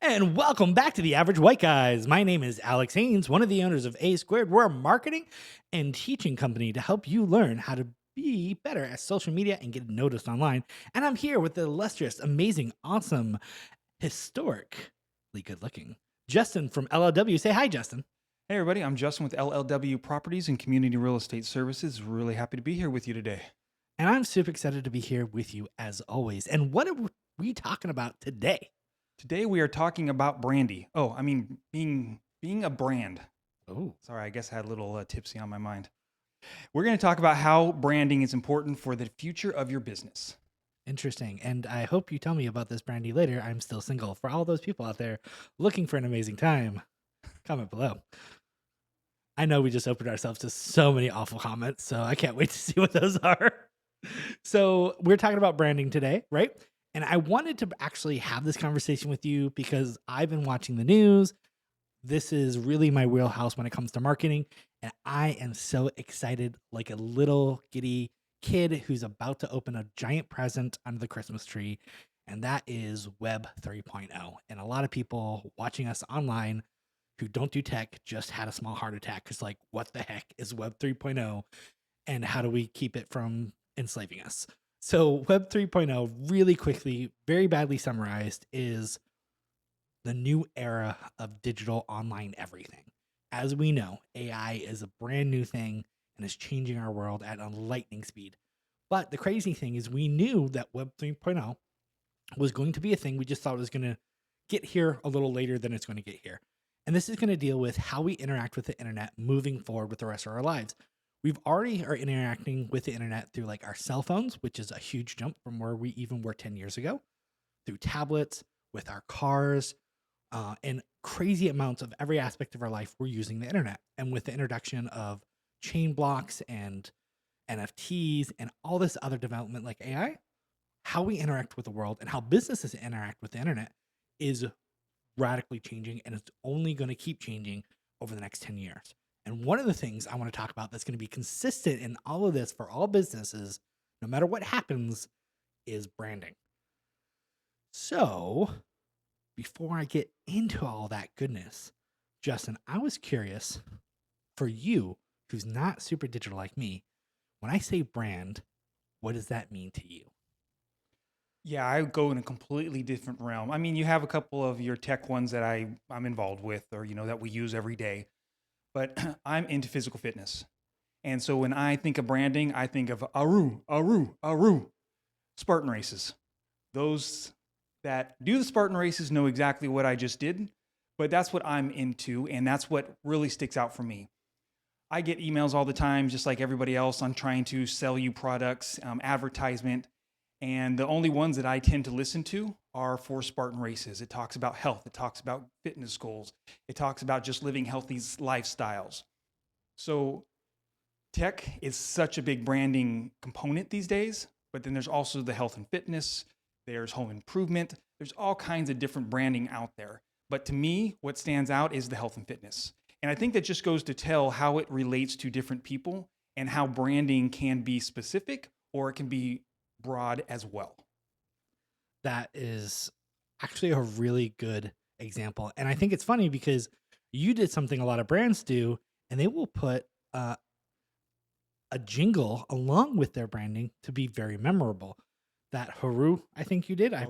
And welcome back to the Average White Guys. My name is Alex Haynes, one of the owners of A Squared. We're a marketing and teaching company to help you learn how to be better at social media and get noticed online. And I'm here with the illustrious, amazing, awesome, historically good looking Justin from LLW. Say hi, Justin. Hey everybody, I'm Justin with LLW Properties and Community Real Estate Services. Really happy to be here with you today. And I'm super excited to be here with you as always. And what are we talking about today? Today we are talking about brandy. Being a brand. Oh, Sorry, I guess I had a little tipsy on my mind. We're going to talk about how branding is important for the future of your business. interesting. And I hope you tell me about this brandy later. I'm still single. For all those people out there looking for an amazing time, comment below. I know we just opened ourselves to so many awful comments, so I can't wait to see what those are. So, we're talking about branding today, right? And I wanted to actually have this conversation with you because I've been watching the news. This is really my wheelhouse when it comes to marketing. And I am so excited, like a little giddy kid who's about to open a giant present under the Christmas tree. And that is Web 3.0. And a lot of people watching us online who don't do tech just had a small heart attack because, like, what the heck is Web 3.0? And how do we keep it from enslaving us? So, Web 3.0, really quickly, very badly summarized, is the new era of digital online everything. As we know, AI is a brand new thing and is changing our world at a lightning speed. But the crazy thing is, we knew that Web 3.0 was going to be a thing. We just thought it was going to get here a little later than it's going to get here. And this is going to deal with how we interact with the internet moving forward with the rest of our lives. We've already are interacting with the internet through like our cell phones, which is a huge jump from where we even were 10 years ago, through tablets, with our cars, and crazy amounts of every aspect of our life, we're using the internet. And with the introduction of chain blocks and NFTs and all this other development like AI, how we interact with the world and how businesses interact with the internet is radically changing, and it's only going to keep changing over the next 10 years. And one of the things I want to talk about that's going to be consistent in all of this for all businesses, no matter what happens, is branding. So, before I get into all that goodness, Justin, I was curious for you, who's not super digital like me, when I say brand, what does that mean to you? Yeah, I go in a completely different realm. I mean, you have a couple of your tech ones that I'm involved with or, that we use every day, but I'm into physical fitness. And so when I think of branding, I think of Aru, Spartan races. Those that do the Spartan races know exactly what I just did, but that's what I'm into, and that's what really sticks out for me. I get emails all the time, just like everybody else, on trying to sell you products, advertisement, and the only ones that I tend to listen to are for Spartan races. It talks about health, it talks about fitness goals, it talks about just living healthy lifestyles. So tech is such a big branding component these days, but then there's also the health and fitness, there's home improvement, there's all kinds of different branding out there. But to me, what stands out is the health and fitness. And I think that just goes to tell how it relates to different people and how branding can be specific or it can be broad as well. That is actually a really good example. And I think it's funny because you did something a lot of brands do, and they will put a jingle along with their branding to be very memorable. That Haru, I think you did. I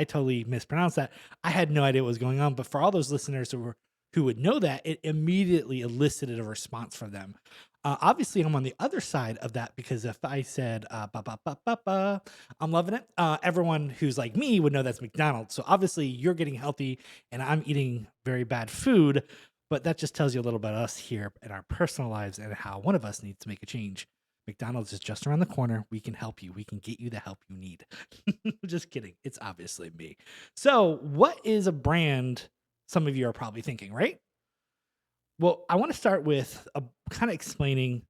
totally mispronounced that. I had no idea what was going on, but for all those listeners who would know that, it immediately elicited a response from them. Obviously, I'm on the other side of that because if I said ba ba ba ba ba, I'm loving it. Everyone who's like me would know that's McDonald's. So obviously, you're getting healthy, and I'm eating very bad food. But that just tells you a little about us here in our personal lives and how one of us needs to make a change. McDonald's is just around the corner. We can help you. We can get you the help you need. Just kidding. It's obviously me. So, what is a brand? Some of you are probably thinking, right? Well, I want to start with kind of explaining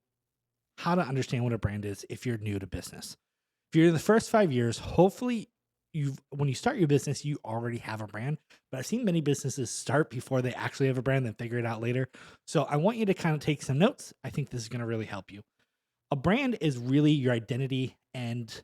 how to understand what a brand is if you're new to business. If you're in the first 5 years, hopefully when you start your business, you already have a brand. But I've seen many businesses start before they actually have a brand, then figure it out later. So I want you to kind of take some notes. I think this is going to really help you. A brand is really your identity and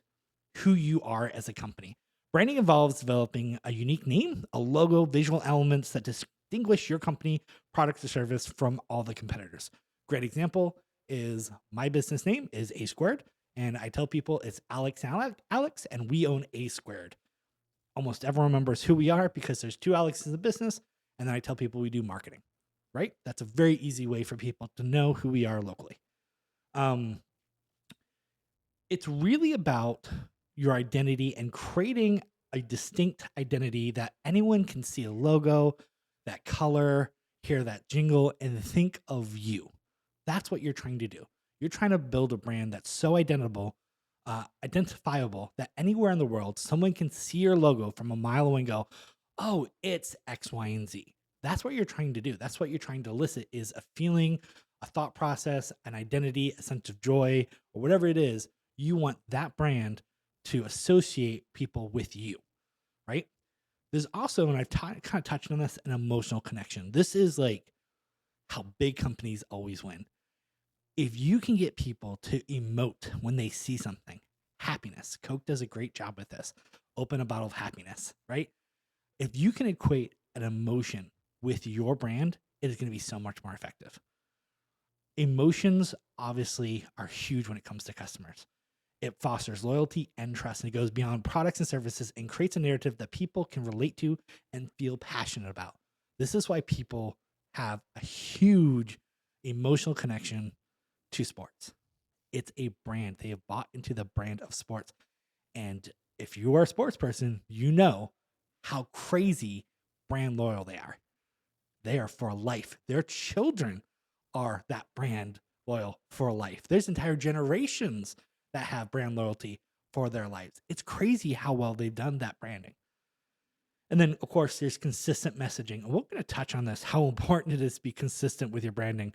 who you are as a company. Branding involves developing a unique name, a logo, visual elements that distinguish your company, product, or service from all the competitors. Great example is my business name is A Squared, and I tell people it's Alex, and we own A Squared. Almost everyone remembers who we are because there's two Alexes in the business, and then I tell people we do marketing. Right? That's a very easy way for people to know who we are locally. Um, it's really about your identity and creating a distinct identity that anyone can see a logo, that color, hear that jingle, and think of you. That's what you're trying to do. You're trying to build a brand that's so identifiable that anywhere in the world, someone can see your logo from a mile away and go, "Oh, it's X, Y, and Z." That's what you're trying to do. That's what you're trying to elicit is a feeling, a thought process, an identity, a sense of joy, or whatever it is. You want that brand to associate people with you, right? There's also, and I've kind of touched on this, an emotional connection. This is like how big companies always win. If you can get people to emote when they see something, happiness, Coke does a great job with this. Open a bottle of happiness, right? If you can equate an emotion with your brand, it is going to be so much more effective. Emotions obviously are huge when it comes to customers. It fosters loyalty and trust, and it goes beyond products and services and creates a narrative that people can relate to and feel passionate about. This is why people have a huge emotional connection to sports. It's a brand. They have bought into the brand of sports. And if you are a sports person, you know how crazy brand loyal they are. They are for life. Their children are that brand loyal for life. There's entire generations that have brand loyalty for their lives. It's crazy how well they've done that branding. And then, of course, there's consistent messaging. And we're going to touch on this, how important it is to be consistent with your branding,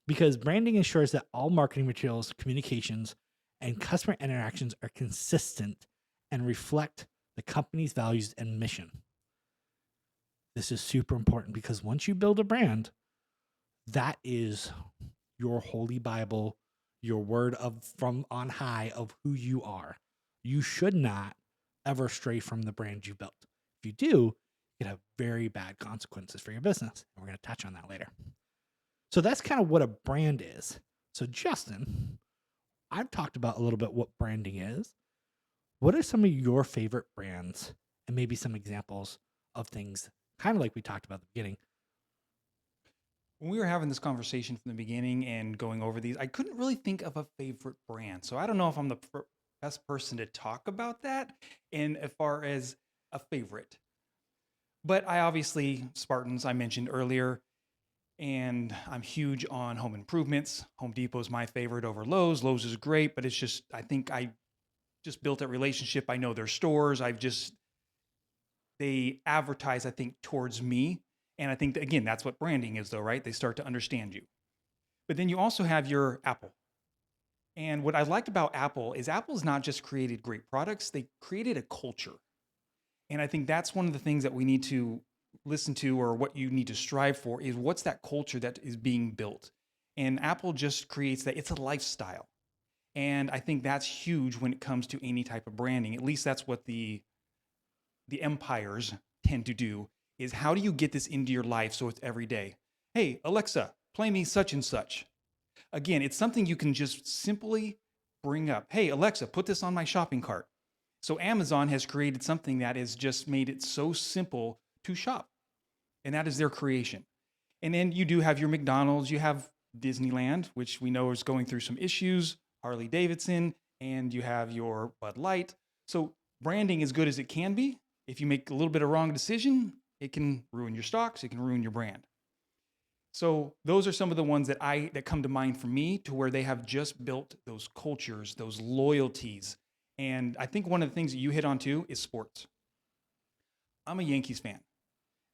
because branding ensures that all marketing materials, communications, and customer interactions are consistent and reflect the company's values and mission. This is super important because once you build a brand, that is your holy Bible, your word of from on high of who you are. You should not ever stray from the brand you built. If you do, you can have very bad consequences for your business. And we're going to touch on that later. So that's kind of what a brand is. So Justin, I've talked about a little bit what branding is. What are some of your favorite brands and maybe some examples of things kind of like we talked about at the beginning? When we were having this conversation from the beginning and going over these, I couldn't really think of a favorite brand. So I don't know if I'm the best person to talk about that in as far as a favorite. But I obviously, Spartans, I mentioned earlier, and I'm huge on home improvements. Home Depot is my favorite over Lowe's. Lowe's is great, but it's just, I think I just built that relationship. I know their stores. They advertise, I think, towards me. And I think that, again, that's what branding is, though, right? They start to understand you. But then you also have your Apple. And what I liked about Apple is Apple's not just created great products, they created a culture. And I think that's one of the things that we need to listen to, or what you need to strive for, is what's that culture that is being built. And Apple just creates that. It's a lifestyle. And I think that's huge when it comes to any type of branding. At least that's what the empires tend to do, is how do you get this into your life so it's every day? Hey, Alexa, play me such and such. Again, it's something you can just simply bring up. Hey, Alexa, put this on my shopping cart. So Amazon has created something that has just made it so simple to shop. And that is their creation. And then you do have your McDonald's, you have Disneyland, which we know is going through some issues, Harley Davidson, and you have your Bud Light. So branding is good as it can be. If you make a little bit of wrong decision, it can ruin your stocks, it can ruin your brand. So those are some of the ones that come to mind for me, to where they have just built those cultures, those loyalties. And I think one of the things that you hit on too is sports. I'm a Yankees fan.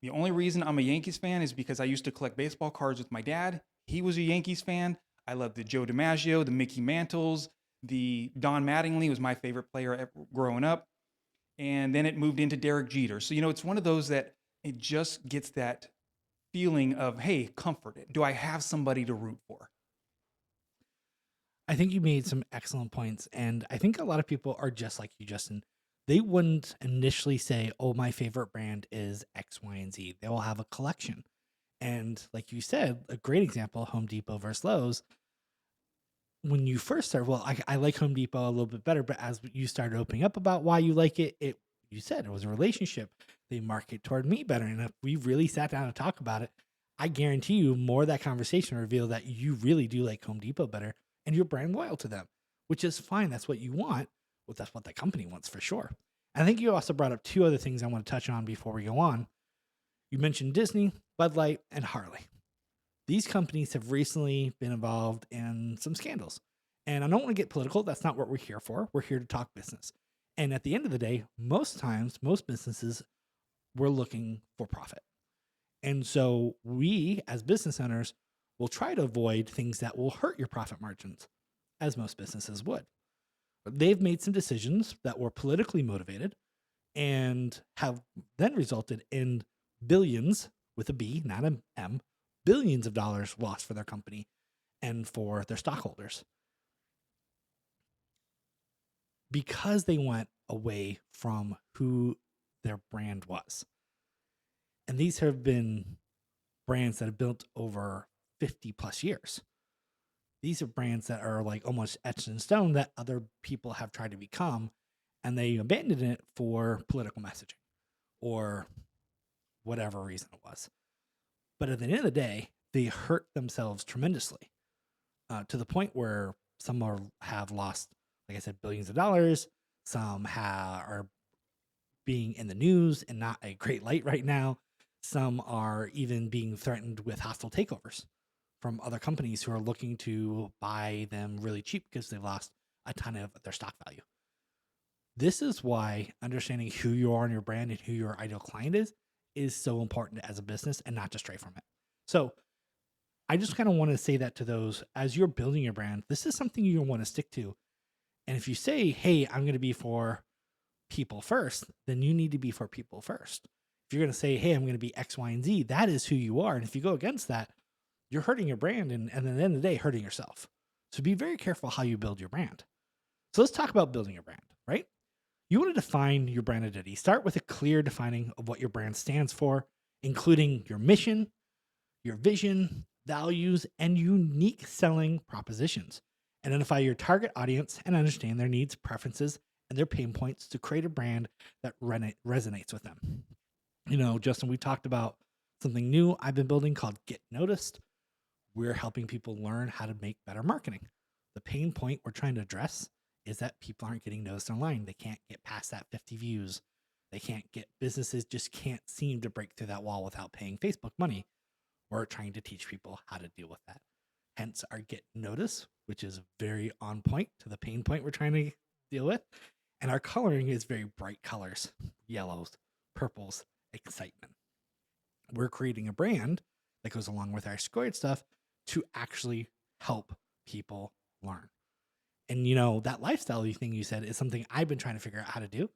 The only reason I'm a Yankees fan is because I used to collect baseball cards with my dad. He was a Yankees fan. I loved the Joe DiMaggio, the Mickey Mantles, the Don Mattingly was my favorite player growing up. And then it moved into Derek Jeter. So, it's one of those that it just gets that feeling of, hey, comfort. Do I have somebody to root for? I think you made some excellent points. And I think a lot of people are just like you, Justin. They wouldn't initially say, "Oh, my favorite brand is X, Y, and Z." They will have a collection. And like you said, a great example, Home Depot versus Lowe's. When you first started, well, I like Home Depot a little bit better, but as you started opening up about why you like it, you said it was a relationship. They market toward me better. And if we really sat down and talk about it, I guarantee you more of that conversation will reveal that you really do like Home Depot better and you're brand loyal to them, which is fine. That's what you want. Well, that's what that company wants for sure. I think you also brought up two other things I want to touch on before we go on. You mentioned Disney, Bud Light, and Harley. These companies have recently been involved in some scandals. And I don't want to get political. That's not what we're here for. We're here to talk business. And at the end of the day, most times, most businesses, we're looking for profit. And so we, as business owners, will try to avoid things that will hurt your profit margins, as most businesses would. But they've made some decisions that were politically motivated and have then resulted in billions with a B, not an M, billions of dollars lost for their company and for their stockholders because they went away from who their brand was. And these have been brands that have built over 50 plus years. These are brands that are like almost etched in stone that other people have tried to become, and they abandoned it for political messaging or whatever reason it was. But at the end of the day, they hurt themselves tremendously to the point where some have lost, like I said, billions of dollars. Some are being in the news and not a great light right now. Some are even being threatened with hostile takeovers from other companies who are looking to buy them really cheap because they've lost a ton of their stock value. This is why understanding who you are in your brand and who your ideal client is so important as a business and not to stray from it. So I just kind of want to say that to those as you're building your brand, this is something you want to stick to. And if you say, hey, I'm going to be for people first, then you need to be for people first. If you're going to say, hey, I'm going to be X, Y, and Z, that is who you are. And if you go against that, you're hurting your brand and at the end of the day, hurting yourself. So be very careful how you build your brand. So let's talk about building your brand, right? You want to define your brand identity. Start with a clear defining of what your brand stands for, including your mission, your vision, values, and unique selling propositions. Identify your target audience and understand their needs, preferences, and their pain points to create a brand that resonates with them. You know, Justin, we talked about something new I've been building called Get Noticed. We're helping people learn how to make better marketing. The pain point we're trying to address is that people aren't getting noticed online. They can't get past that 50 views. They can't get, businesses just can't seem to break through that wall without paying Facebook money. We're trying to teach people how to deal with that. Hence our Get Notice, which is very on point to the pain point we're trying to deal with. And our coloring is very bright colors, yellows, purples, excitement. We're creating a brand that goes along with our squared stuff to actually help people learn. And you know, that lifestyle thing you said is something I've been trying to figure out how to do,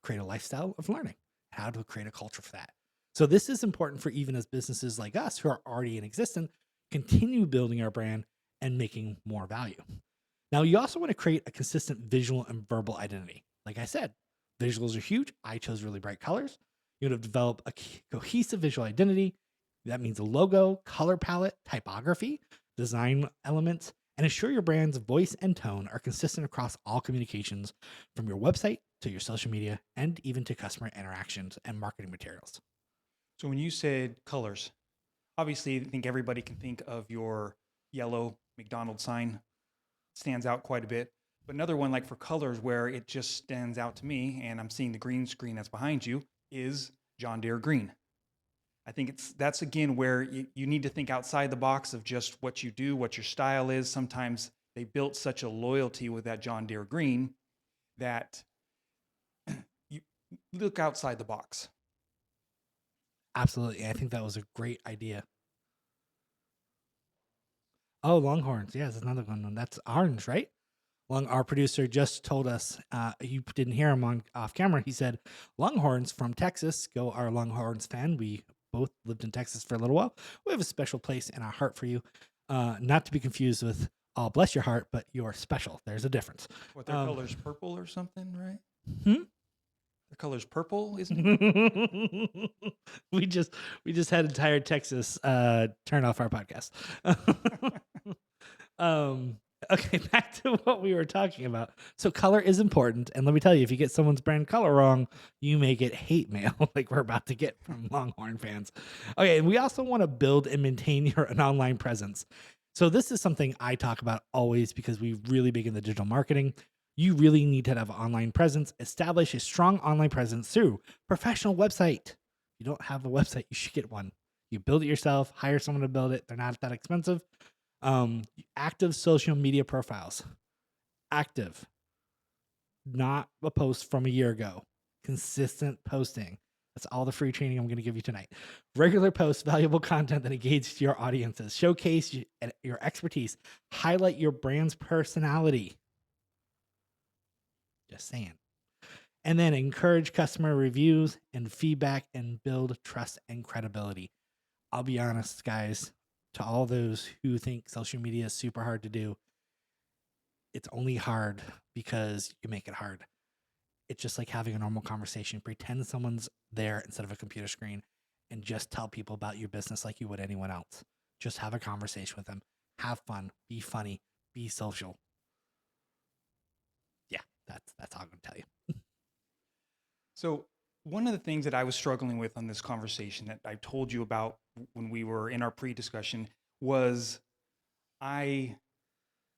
create a lifestyle of learning, how to create a culture for that. So this is important for even as businesses like us who are already in existence, continue building our brand and making more value. Now, you also want to create a consistent visual and verbal identity. Like I said, visuals are huge. I chose really bright colors. You want to develop a cohesive visual identity. That means a logo, color palette, typography, design elements, and ensure your brand's voice and tone are consistent across all communications from your website to your social media and even to customer interactions and marketing materials. So when you said colors, obviously I think everybody can think of your yellow McDonald's sign. Stands out quite a bit. But another one, like for colors, where it just stands out to me, and I'm seeing the green screen that's behind you, is John Deere green. I think that's again where you need to think outside the box of just what you do, what your style is. Sometimes they built such a loyalty with that John Deere green that you look outside the box. Absolutely. I think that was a great idea. Oh, Longhorns. Yes, another one. That's orange, right? Our producer just told us, you didn't hear him on off camera. He said, Longhorns from Texas. Go, our Longhorns fan. We both lived in Texas for a little while. We have a special place in our heart for you. Not to be confused with, oh, bless your heart, but you're special. There's a difference. What their color's purple or something, right? Hmm? The color's purple, isn't it? we just we just had entire Texas turn off our podcast. um okay, back to what we were talking about. So color is important, and let me tell you, if you get someone's brand color wrong, you may get hate mail like we're about to get from Longhorn fans. Okay, and we also want to build and maintain an online presence. So this is something I talk about always because we're really big in the digital marketing. You really need to have an online presence. Establish a strong online presence through professional website. If you don't have a website, you should get one. You build it yourself, hire someone to build it. They're not that expensive. Active social media profiles. Active. Not a post from a year ago. Consistent posting. That's all the free training I'm going to give you tonight. Regular posts, valuable content that engages your audiences. Showcase your expertise. Highlight your brand's personality. Just saying. And then encourage customer reviews and feedback and build trust and credibility. I'll be honest, guys, to all those who think social media is super hard to do, it's only hard because you make it hard. It's just like having a normal conversation. Pretend someone's there instead of a computer screen and just tell people about your business like you would anyone else. Just have a conversation with them. Have fun. Be funny. Be social. Yeah, that's all I'm going to tell you. So one of the things that I was struggling with on this conversation that I told you about when we were in our pre-discussion was I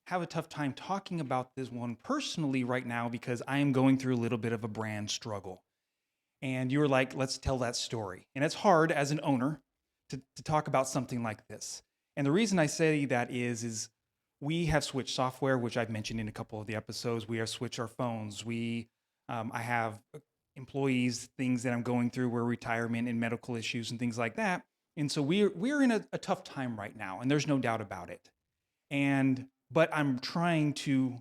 have a tough time talking about this one personally right now because I am going through a little bit of a brand struggle. And you were like, let's tell that story. And it's hard as an owner to talk about something like this. And the reason I say that is we have switched software, which I've mentioned in a couple of the episodes. We have switched our phones. I have employees, things that I'm going through where retirement and medical issues and things like that. And so we're in a tough time right now, and there's no doubt about it. But I'm trying to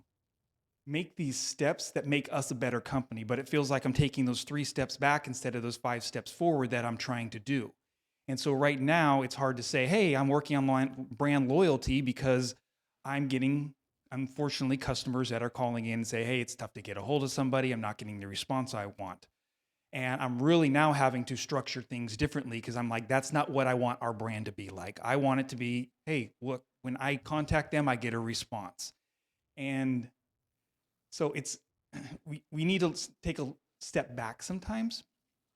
make these steps that make us a better company, but it feels like I'm taking those 3 steps back instead of those 5 steps forward that I'm trying to do. And so right now it's hard to say, hey, I'm working on brand loyalty because I'm getting, unfortunately, customers that are calling in and say, hey, it's tough to get a hold of somebody. I'm not getting the response I want. And I'm really now having to structure things differently because I'm like, that's not what I want our brand to be like. I want it to be, hey, look, when I contact them, I get a response. And so we need to take a step back sometimes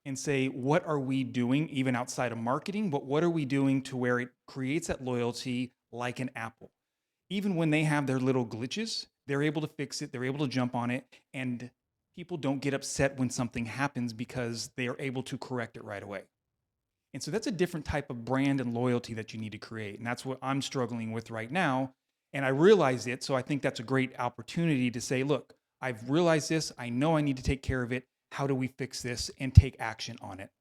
and say, what are we doing even outside of marketing, but what are we doing to where it creates that loyalty like an Apple? Even when they have their little glitches, they're able to fix it, they're able to jump on it, and people don't get upset when something happens because they are able to correct it right away. And so that's a different type of brand and loyalty that you need to create. And that's what I'm struggling with right now. And I realize it. So I think that's a great opportunity to say, look, I've realized this. I know I need to take care of it. How do we fix this and take action on it?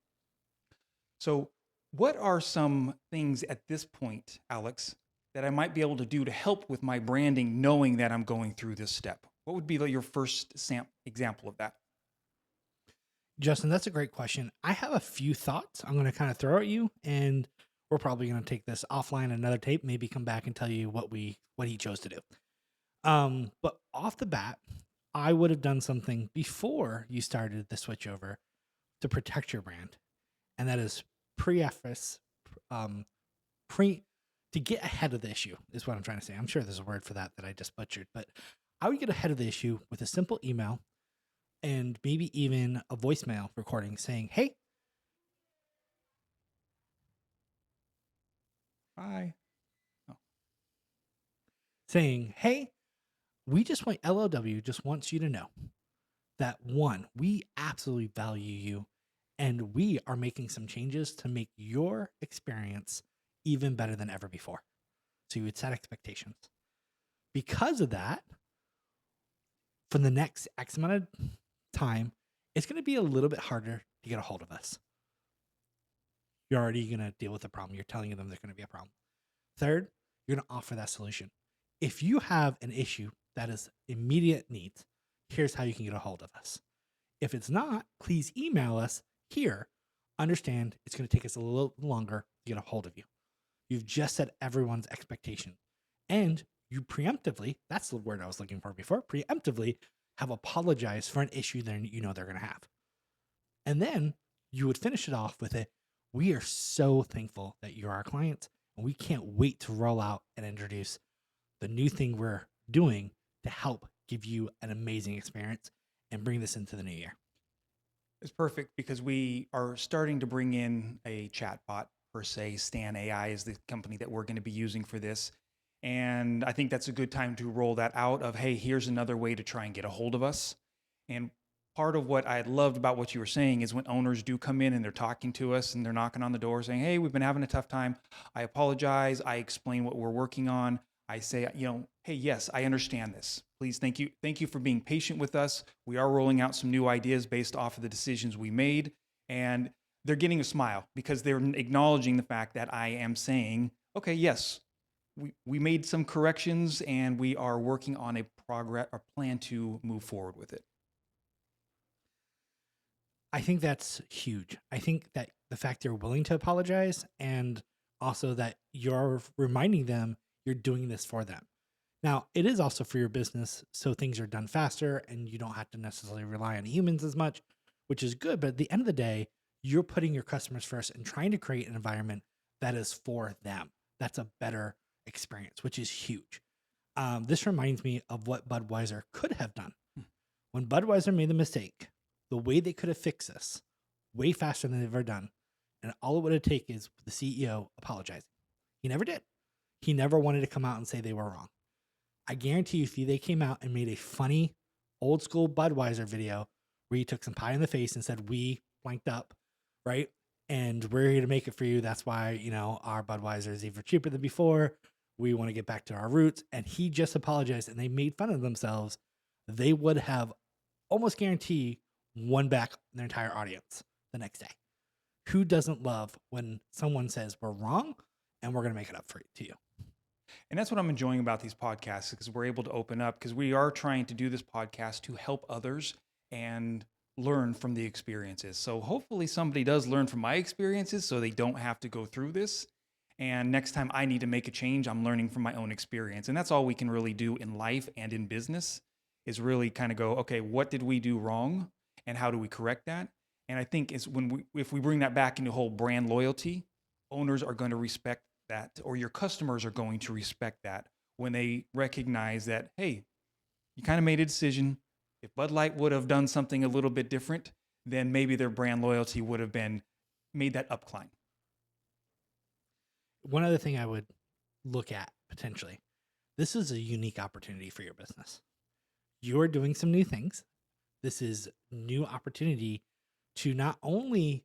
So, what are some things at this point, Alex, that I might be able to do to help with my branding, knowing that I'm going through this step? What would be your first example of that? Justin, that's a great question. I have a few thoughts I'm going to kind of throw at you, and we're probably going to take this offline another tape, maybe come back and tell you what he chose to do. But off the bat, I would have done something before you started the switch over to protect your brand, and that is preface, pre to get ahead of the issue is what I'm trying to say. I'm sure there's a word for that I just butchered, but I would get ahead of the issue with a simple email and maybe even a voicemail recording saying, hey, Bye. saying, hey, we just want LOW just wants you to know that one, we absolutely value you and we are making some changes to make your experience even better than ever before. So you would set expectations. Because of that, for the next X amount of time, it's going to be a little bit harder to get a hold of us. You're already going to deal with the problem. You're telling them there's going to be a problem. Third, you're going to offer that solution. If you have an issue that is immediate needs, here's how you can get a hold of us. If it's not, please email us here. Understand it's going to take us a little longer to get a hold of you. You've just set everyone's expectation. And you preemptively, that's the word I was looking for before, preemptively have apologized for an issue that you know they're going to have. And then you would finish it off with a, we are so thankful that you're our clients, and we can't wait to roll out and introduce the new thing we're doing to help give you an amazing experience and bring this into the new year. It's perfect because we are starting to bring in a chatbot per se. Stan AI is the company that we're going to be using for this. And I think that's a good time to roll that out of, hey, here's another way to try and get a hold of us. And part of what I loved about what you were saying is when owners do come in and they're talking to us and they're knocking on the door saying, hey, we've been having a tough time. I apologize. I explain what we're working on. I say, hey, yes, I understand this. Please, thank you. Thank you for being patient with us. We are rolling out some new ideas based off of the decisions we made. And they're getting a smile because they're acknowledging the fact that I am saying, okay, yes, we made some corrections and we are working on a plan to move forward with it. I think that's huge. I think that the fact you're willing to apologize, and also that you're reminding them you're doing this for them. Now, it is also for your business, so things are done faster and you don't have to necessarily rely on humans as much, which is good. But at the end of the day, you're putting your customers first and trying to create an environment that is for them. That's a better experience, which is huge. This reminds me of what Budweiser could have done. When Budweiser made the mistake, the way they could have fixed this way faster than they've ever done, and all it would have taken is the CEO apologizing. He never did. He never wanted to come out and say they were wrong. I guarantee you, if they came out and made a funny old school Budweiser video where he took some pie in the face and said, we blanked up, right? And we're here to make it for you. That's why, our Budweiser is even cheaper than before. We want to get back to our roots. And he just apologized and they made fun of themselves. They would have almost guarantee won back their entire audience the next day. Who doesn't love when someone says we're wrong and we're going to make it up for to you? And that's what I'm enjoying about these podcasts, because we're able to open up, because we are trying to do this podcast to help others and learn from the experiences. So hopefully somebody does learn from my experiences so they don't have to go through this. And next time I need to make a change, I'm learning from my own experience. And that's all we can really do in life and in business, is really kind of go, okay, what did we do wrong and how do we correct that? And I think if we bring that back into whole brand loyalty, owners are going to respect that, or your customers are going to respect that when they recognize that, hey, you kind of made a decision. If Bud Light would have done something a little bit different, then maybe their brand loyalty would have been made that upclimb. One other thing I would look at potentially, this is a unique opportunity for your business. You're doing some new things. This is new opportunity to not only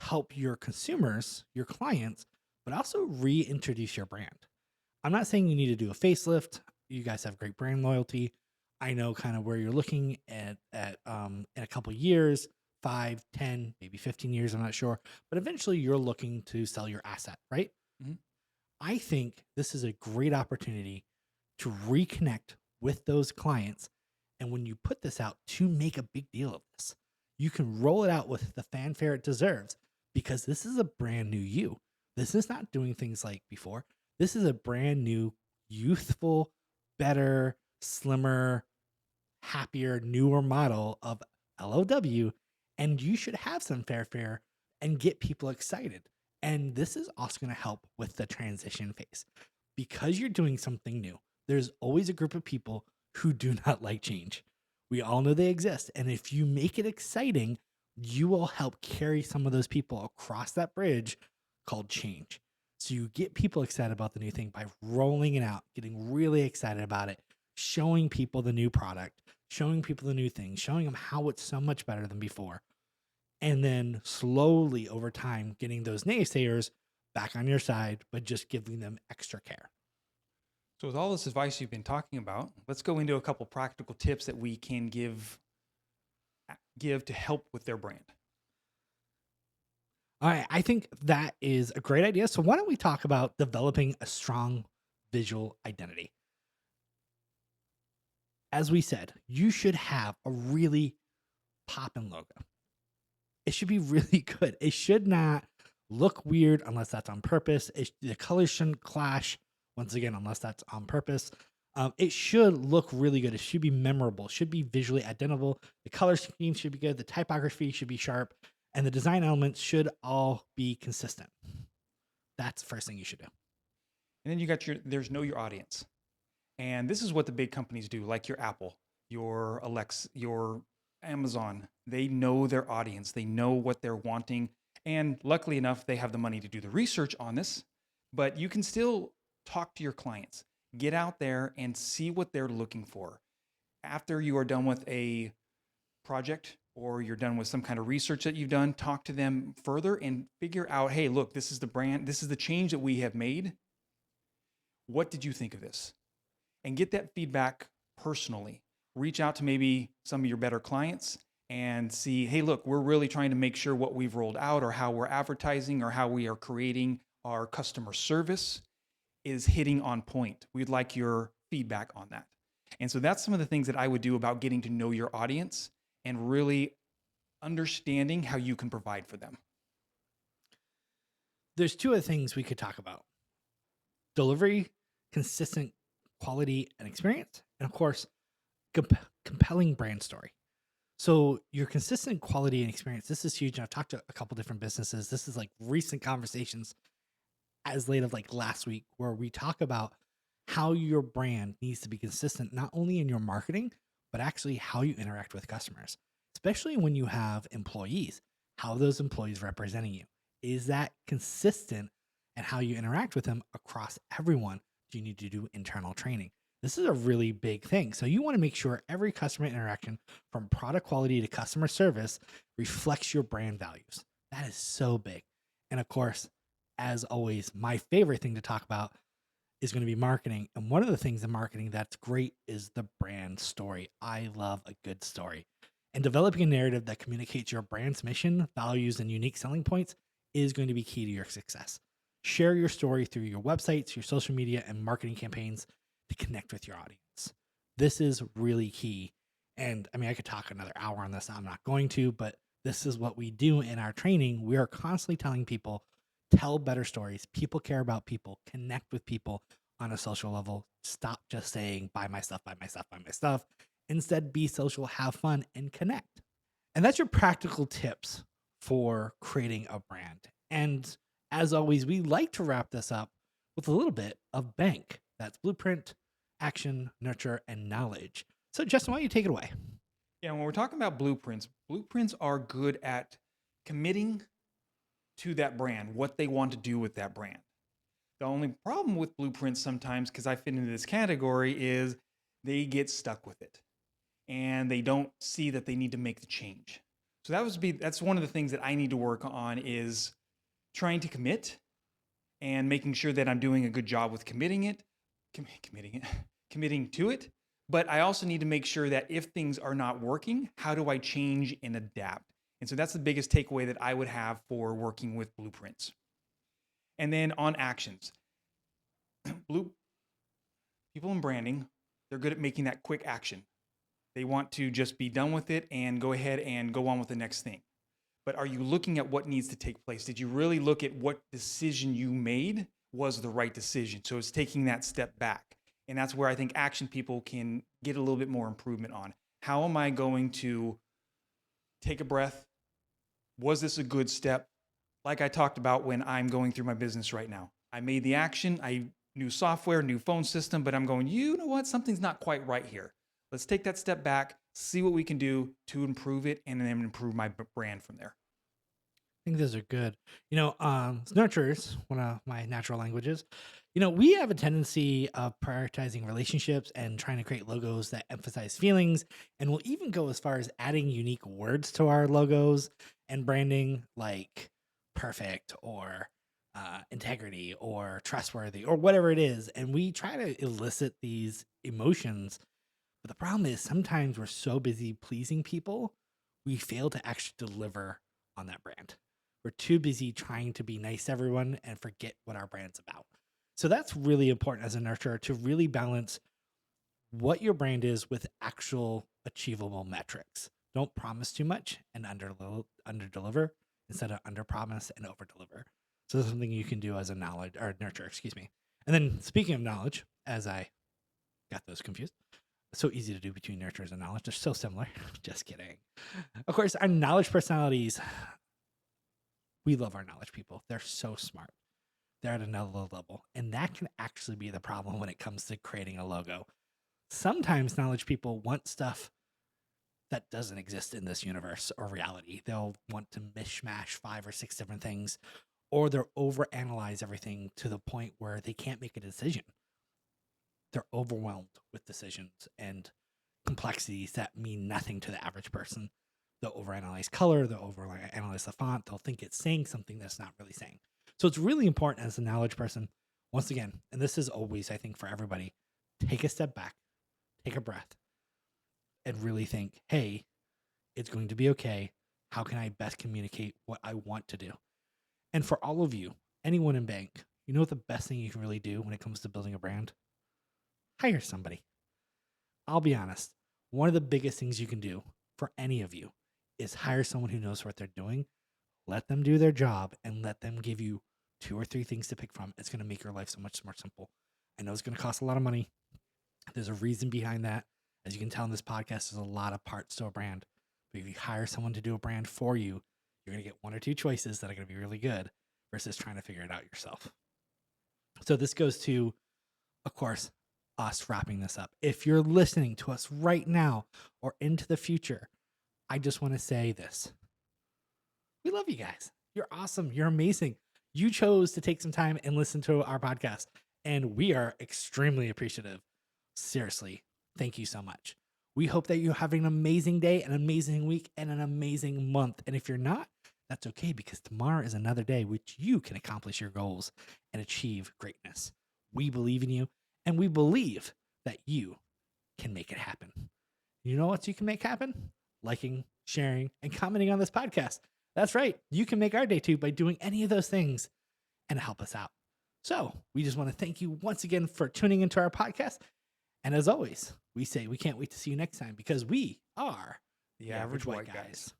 help your consumers, your clients, but also reintroduce your brand. I'm not saying you need to do a facelift. You guys have great brand loyalty. I know kind of where you're looking at in a couple years, 5, 10, maybe 15 years, I'm not sure. But eventually you're looking to sell your asset, right? Mm-hmm. I think this is a great opportunity to reconnect with those clients. And when you put this out, to make a big deal of this, you can roll it out with the fanfare it deserves, because this is a brand new you. This is not doing things like before. This is a brand new, youthful, better, slimmer, happier, newer model of LOW. And you should have some fanfare and get people excited. And this is also going to help with the transition phase. Because you're doing something new, there's always a group of people who do not like change. We all know they exist. And if you make it exciting, you will help carry some of those people across that bridge called change. So you get people excited about the new thing by rolling it out, getting really excited about it, showing people the new product, showing people the new thing, showing them how it's so much better than before. And then slowly over time, getting those naysayers back on your side, but just giving them extra care. So with all this advice you've been talking about, let's go into a couple practical tips that we can give to help with their brand. All right, I think that is a great idea. So why don't we talk about developing a strong visual identity? As we said, you should have a really poppin' logo. It should be really good. It should not look weird unless that's on purpose. The colors shouldn't clash, once again, unless that's on purpose. It should look really good. It should be memorable. Should be visually identifiable. The color scheme should be good. The typography should be sharp, and the design elements should all be consistent. That's the first thing you should do. And then you got there's know your audience. And this is what the big companies do, like your Apple, your Alexa, your Amazon. They know their audience, they know what they're wanting. And luckily enough, they have the money to do the research on this, but you can still talk to your clients, get out there and see what they're looking for. After you are done with a project or you're done with some kind of research that you've done, talk to them further and figure out, hey, look, this is the brand, this is the change that we have made. What did you think of this? And get that feedback personally. Reach out to maybe some of your better clients and see, hey, look, we're really trying to make sure what we've rolled out or how we're advertising or how we are creating our customer service is hitting on point. We'd like your feedback on that. And so that's some of the things that I would do about getting to know your audience and really understanding how you can provide for them. There's two other things we could talk about: delivery, consistent quality and experience, and of course, compelling brand story. So your consistent quality and experience, this is huge. And I've talked to a couple different businesses. This is like recent conversations as late of like last week, where we talk about how your brand needs to be consistent, not only in your marketing, but actually how you interact with customers, especially when you have employees, how those employees representing you. Is that consistent? And how you interact with them across everyone? Do you need to do internal training? This is a really big thing. So you want to make sure every customer interaction, from product quality to customer service, reflects your brand values. That is so big. And of course, as always, my favorite thing to talk about is going to be marketing. And one of the things in marketing that's great is the brand story. I love a good story. And developing a narrative that communicates your brand's mission, values, and unique selling points is going to be key to your success. Share your story through your websites, your social media, and marketing campaigns to connect with your audience. This is really key. And I mean, I could talk another hour on this. I'm not going to, but this is what we do in our training. We are constantly telling people, tell better stories. People care about people, connect with people on a social level. Stop just saying, buy my stuff, buy my stuff, buy my stuff. Instead, be social, have fun, and connect. And that's your practical tips for creating a brand. And as always, we like to wrap this up with a little bit of bank. That's blueprint, action, nurture, and knowledge. So, Justin, why don't you take it away? Yeah, when we're talking about blueprints, blueprints are good at committing to that brand, what they want to do with that brand. The only problem with blueprints sometimes, because I fit into this category, is they get stuck with it and they don't see that they need to make the change. So that's one of the things that I need to work on, is trying to commit and making sure that I'm doing a good job with committing to it. But I also need to make sure that if things are not working, how do I change and adapt? And so that's the biggest takeaway that I would have for working with blueprints. And then on actions, people in branding, they're good at making that quick action. They want to just be done with it and go ahead and go on with the next thing. But are you looking at what needs to take place? Did you really look at what decision you made was the right decision? So it's taking that step back. And that's where I think action people can get a little bit more improvement on. How am I going to take a breath? Was this a good step? Like I talked about when I'm going through my business right now. I made the action, new software, new phone system, but I'm going, you know what? Something's not quite right here. Let's take that step back, see what we can do to improve it, and then improve my brand from there. I think those are good. Nurture is one of my natural languages. We have a tendency of prioritizing relationships and trying to create logos that emphasize feelings. And we'll even go as far as adding unique words to our logos and branding, like perfect or integrity or trustworthy or whatever it is. And we try to elicit these emotions. But the problem is sometimes we're so busy pleasing people, we fail to actually deliver on that brand. We're too busy trying to be nice to everyone and forget what our brand's about. So that's really important as a nurturer, to really balance what your brand is with actual achievable metrics. Don't promise too much and under deliver instead of under promise and over deliver. So that's something you can do as a knowledge or nurturer, excuse me. And then speaking of knowledge, as I Got those confused. So easy to do between nurturers and knowledge. They're so similar. Just kidding. Of course, our knowledge personalities, we love our knowledge people. They're so smart. They're at another level. And that can actually be the problem when it comes to creating a logo. Sometimes knowledge people want stuff that doesn't exist in this universe or reality. They'll want to mishmash 5 or 6 different things, or they'll overanalyze everything to the point where they can't make a decision. They're overwhelmed with decisions and complexities that mean nothing to the average person. They'll overanalyze color, they'll overanalyze the font, they'll think it's saying something that's not really saying. So it's really important as a knowledge person, once again, and this is always, I think, for everybody, take a step back, take a breath, and really think, hey, it's going to be okay. How can I best communicate what I want to do? And for all of you, anyone in bank, you know what the best thing you can really do when it comes to building a brand? Hire somebody. I'll be honest. One of the biggest things you can do for any of you is hire someone who knows what they're doing. Let them do their job and let them give you 2 or 3 things to pick from. It's going to make your life so much more simple. I know it's going to cost a lot of money. There's a reason behind that. As you can tell in this podcast, there's a lot of parts to a brand. But if you hire someone to do a brand for you, you're going to get 1 or 2 choices that are going to be really good versus trying to figure it out yourself. So this goes to, of course, us wrapping this up. If you're listening to us right now or into the future, I just want to say this. We love you guys. You're awesome. You're amazing. You chose to take some time and listen to our podcast, and we are extremely appreciative. Seriously, thank you so much. We hope that you're having an amazing day, an amazing week, and an amazing month. And if you're not, that's okay, because tomorrow is another day which you can accomplish your goals and achieve greatness. We believe in you, and we believe that you can make it happen. You know what you can make happen? Liking, sharing, and commenting on this podcast. That's right. You can make our day too by doing any of those things and help us out. So we just want to thank you once again for tuning into our podcast. And as always, we say we can't wait to see you next time, because we are The Average White Guys.